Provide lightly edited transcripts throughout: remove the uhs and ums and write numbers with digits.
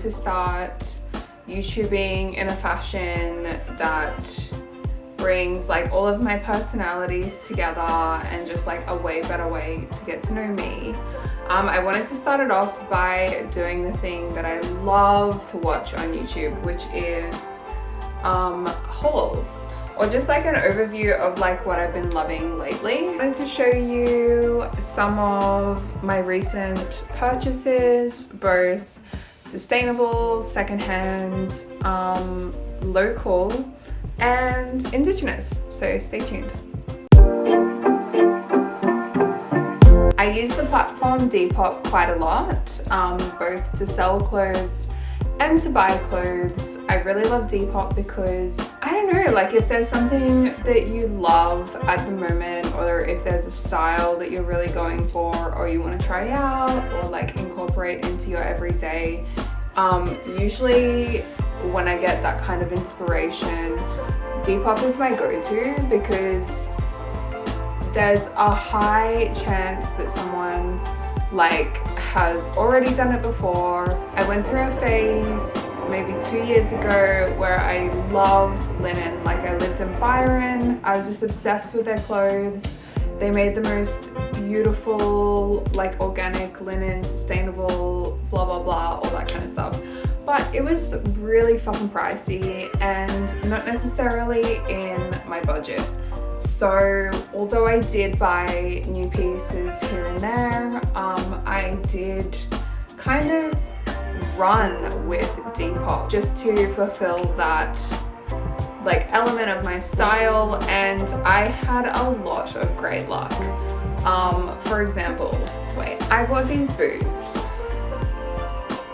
to start YouTubing in a fashion that brings like all of my personalities together and just like a way better way to get to know me. I wanted to start it off by doing the thing that I love to watch on YouTube, which is hauls, or just like an overview of like what I've been loving lately. I wanted to show you some of my recent purchases, both sustainable, secondhand, local, and indigenous, so stay tuned. I use the platform Depop quite a lot, both to sell clothes and to buy clothes. I really love Depop because, I don't know, like if there's something that you love at the moment, or if there's a style that you're really going for or you want to try out or like incorporate into your everyday, usually when I get that kind of inspiration, Depop is my go-to because there's a high chance that someone like has already done it before. I went through a phase maybe 2 years ago where I loved linen. Like I lived in Byron, I was just obsessed with their clothes. They made the most beautiful, like organic linen, sustainable, blah blah blah, all that kind of stuff. But it was really fucking pricey and not necessarily in my budget. So although I did buy new pieces here and there, I did kind of run with Depop just to fulfill that like element of my style, and I had a lot of great luck. For example, I bought these boots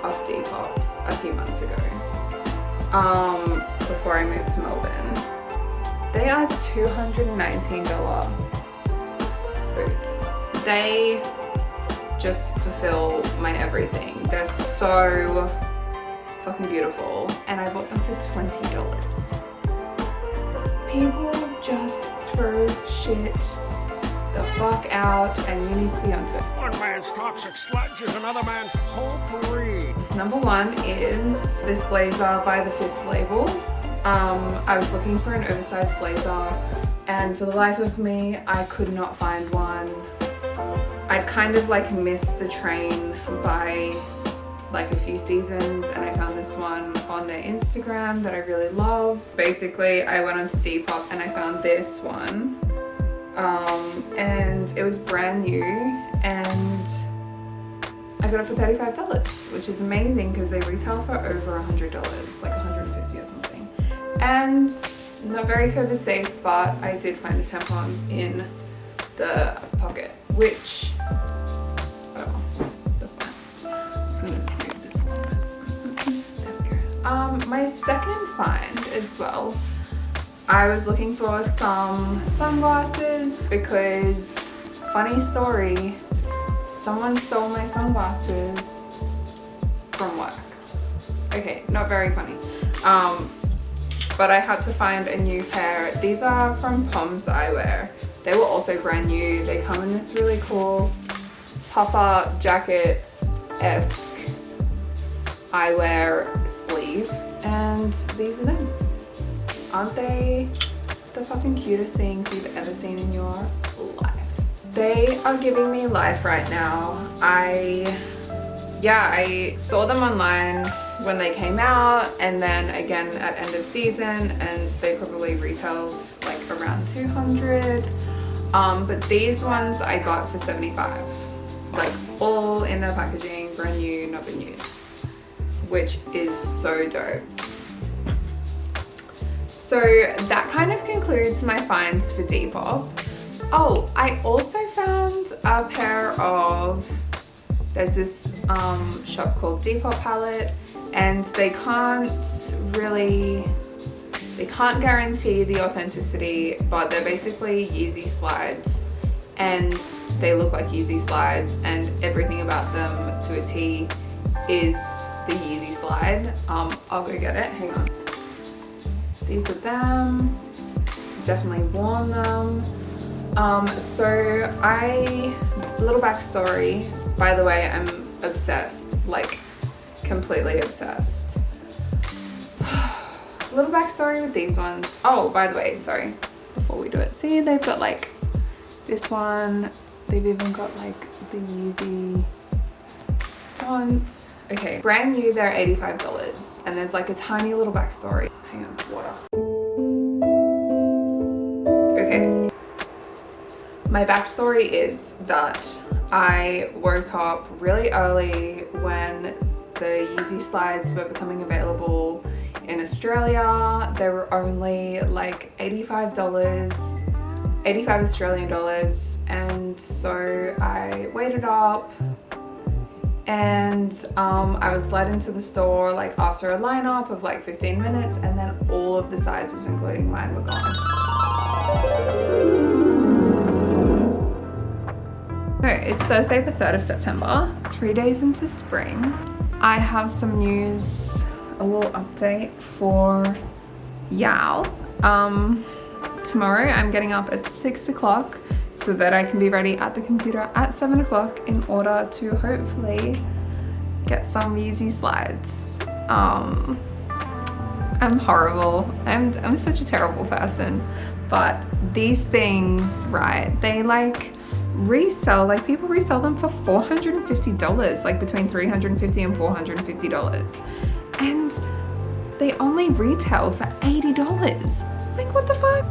off Depop a few months ago, before I moved to Melbourne. They are $219 boots. They just fulfill my everything. They're so fucking beautiful, and I bought them for $20. People just throw shit the fuck out, and you need to be onto it. One man's toxic sludge is another man's potpourri. Number one is this blazer by the Fifth Label. I was looking for an oversized blazer, and for the life of me, I could not find one. I'd kind of like missed the train by like a few seasons, and I found this one on their Instagram that I really loved. Basically, I went onto Depop and I found this one, and it was brand new, and I got it for $35, which is amazing because they retail for over $100, like $150 or something. And not very COVID safe, but I did find a tampon in the pocket, which, oh, that's fine. I'm just gonna move this a little bit. There we go. My second find as well, I was looking for some sunglasses because, funny story, someone stole my sunglasses from work. Okay, not very funny. But I had to find a new pair. These are from Balms Eyewear. They were also brand new. They come in this really cool puffer jacket-esque eyewear sleeve, and these are them. Aren't they the fucking cutest things you've ever seen in your life? They are giving me life right now. I saw them online when they came out, and then again at end of season, and they probably retailed like around 200. But these ones I got for 75, like all in their packaging, brand new, not been used, which is so dope. So that kind of concludes my finds for Depop. Oh, I also found a pair of, there's this shop called Depop Palette, and they can't guarantee the authenticity, but they're basically Yeezy slides, and they look like Yeezy slides, and everything about them to a T is the Yeezy slide. I'll go get it, hang on. These are them, definitely worn them. So little backstory, by the way, I'm obsessed, like completely obsessed. Little backstory with these ones. Oh, by the way, sorry, before we do it, see, they've got like this one, they've even got like the Yeezy fonts. Okay, brand new, they're $85, and there's like a tiny little backstory. Hang on, water. Okay, my backstory is that I woke up really early when the Yeezy slides were becoming available in Australia. They were only like $85, 85 Australian dollars, and so I waited up and I was led into the store like after a lineup of like 15 minutes, and then all of the sizes including mine were gone. It's Thursday the 3rd of September, 3 days into spring. I have some news, a little update for y'all. Tomorrow I'm getting up at 6 o'clock so that I can be ready at the computer at 7 o'clock in order to hopefully get some Yeezy slides. I'm horrible. I'm such a terrible person, but these things, right, they like resell, like people resell them for $450, like between $350 and $450, and they only retail for $80. Like, what the fuck?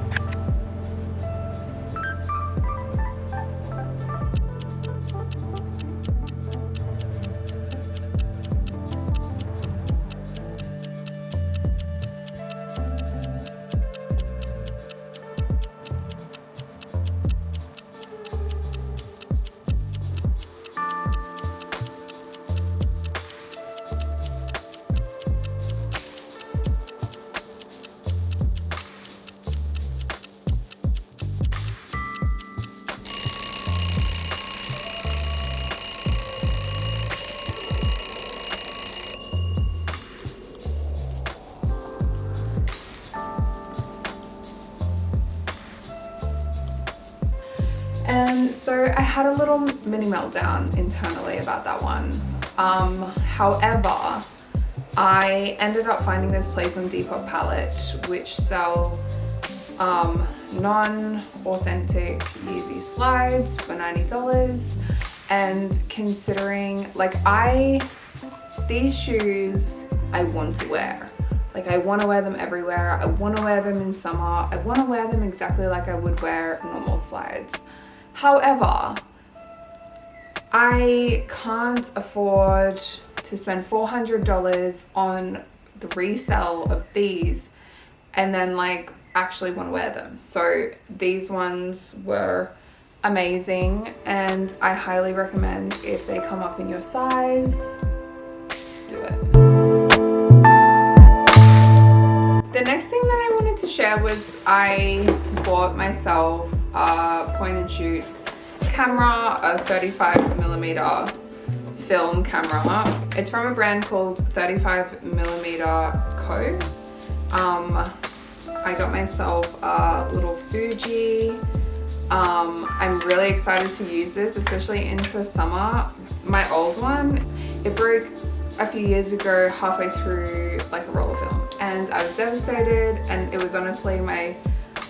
And so I had a little mini meltdown internally about that one. However, I ended up finding this place on Depop palette which sell non-authentic Yeezy slides for $90. And considering, like, these shoes I want to wear. Like, I want to wear them everywhere. I want to wear them in summer. I want to wear them exactly like I would wear normal slides. However, I can't afford to spend $400 on the resale of these and then like actually want to wear them. So these ones were amazing, and I highly recommend, if they come up in your size, do it. The next thing that I wanted to share was I bought myself a point and shoot camera, a 35mm film camera. It's from a brand called 35mm Co. I got myself a little Fuji. I'm really excited to use this, especially into summer. My old one, it broke a few years ago halfway through like a roll of film, and I was devastated, and it was honestly my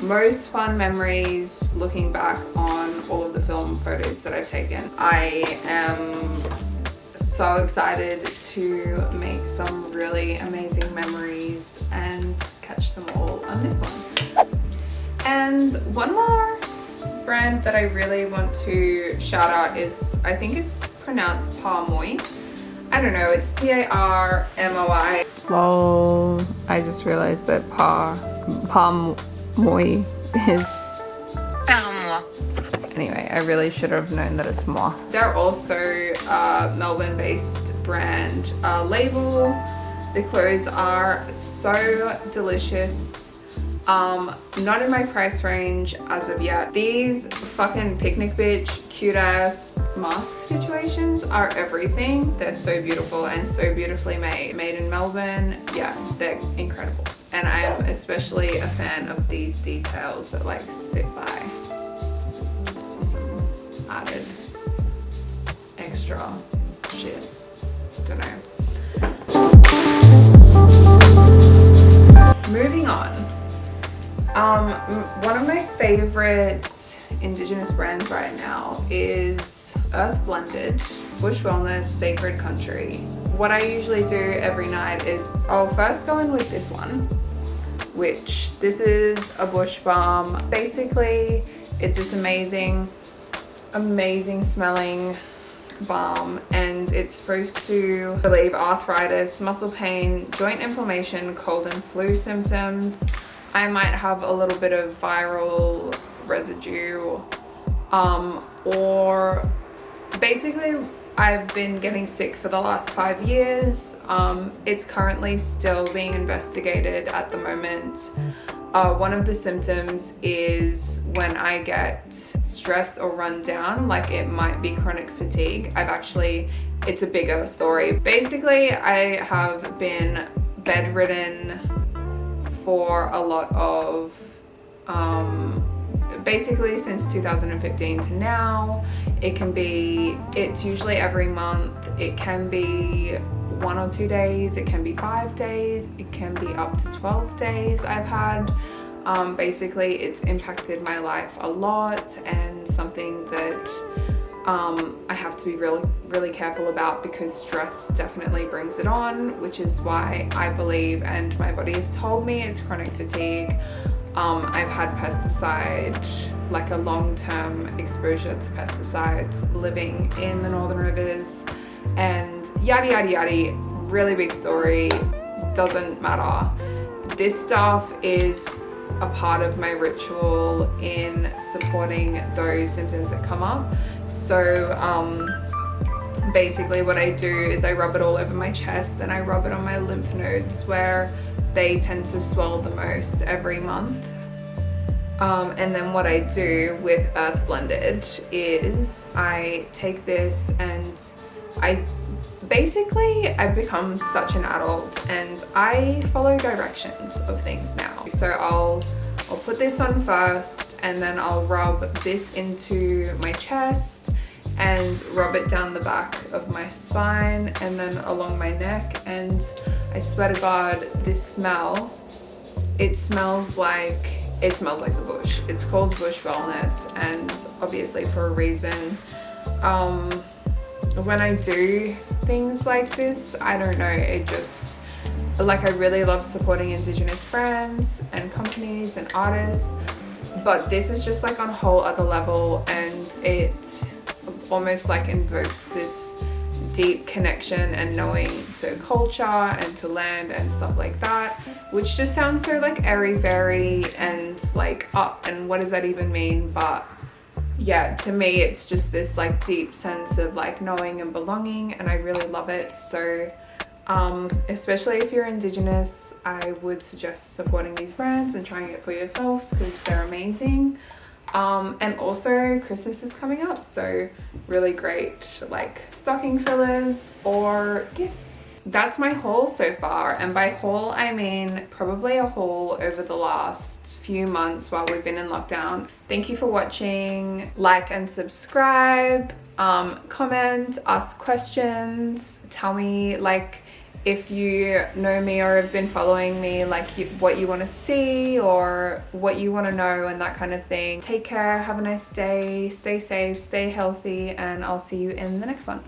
most fun memories looking back on all of the film photos that I've taken. I am so excited to make some really amazing memories and catch them all on this one. And one more brand that I really want to shout out is, I think it's pronounced Parmoy. I don't know, it's P-A-R-M-O-I. Lol, I just realized that Parmoy is... Anyway, I really should have known that it's moi. They're also a Melbourne-based brand label. The clothes are so delicious. Not in my price range as of yet. These fucking picnic bitch cute ass mask situations are everything. They're so beautiful and so beautifully made. Made in Melbourne. Yeah, they're incredible. And I am especially a fan of these details that like sit by. Just for some added extra shit. Don't know. One of my favorite Indigenous brands right now is Earth Blended, Bush Wellness, Sacred Country. What I usually do every night is I'll first go in with this one, which this is a bush balm. Basically, it's this amazing smelling balm, and it's supposed to relieve arthritis, muscle pain, joint inflammation, cold and flu symptoms. I might have a little bit of viral residue, or basically I've been getting sick for the last 5 years. It's currently still being investigated at the moment. One of the symptoms is when I get stressed or run down, like it might be chronic fatigue. It's a bigger story. Basically, I have been bedridden for a lot of, basically since 2015 to now. It's usually every month. It can be 1 or 2 days, it can be 5 days, it can be up to 12 days I've had. Basically, it's impacted my life a lot, and something that I have to be really careful about, because stress definitely brings it on, which is why I believe, and my body has told me, it's chronic fatigue. I've had pesticide, like a long-term exposure to pesticides, living in the Northern Rivers, and yada yada yada. Really big story, doesn't matter. This stuff is a part of my ritual in supporting those symptoms that come up. So basically what I do is I rub it all over my chest, and I rub it on my lymph nodes where they tend to swell the most every month. And then what I do with Earth Blended is I take this, and I've become such an adult, and I follow directions of things now. So I'll put this on first, and then I'll rub this into my chest and rub it down the back of my spine and then along my neck. And I swear to God, this smell, it smells like the bush. It's called Bush Wellness, and obviously for a reason. When I do things like this, I don't know, it just, like, I really love supporting Indigenous brands and companies and artists, but this is just like on a whole other level, and it almost like invokes this deep connection and knowing to culture and to land and stuff like that, which just sounds so like airy-fairy and like, and what does that even mean? But yeah, to me it's just this like deep sense of like knowing and belonging, and I really love it. So especially if you're Indigenous, I would suggest supporting these brands and trying it for yourself, because they're amazing. And also Christmas is coming up, so really great like stocking fillers or gifts. That's my haul so far, and by haul I mean probably a haul over the last few months while we've been in lockdown. Thank you for watching. Like and subscribe, comment, ask questions, tell me like if you know me or have been following me, like what you want to see or what you want to know and that kind of thing. Take care, have a nice day, stay safe, stay healthy, and I'll see you in the next one.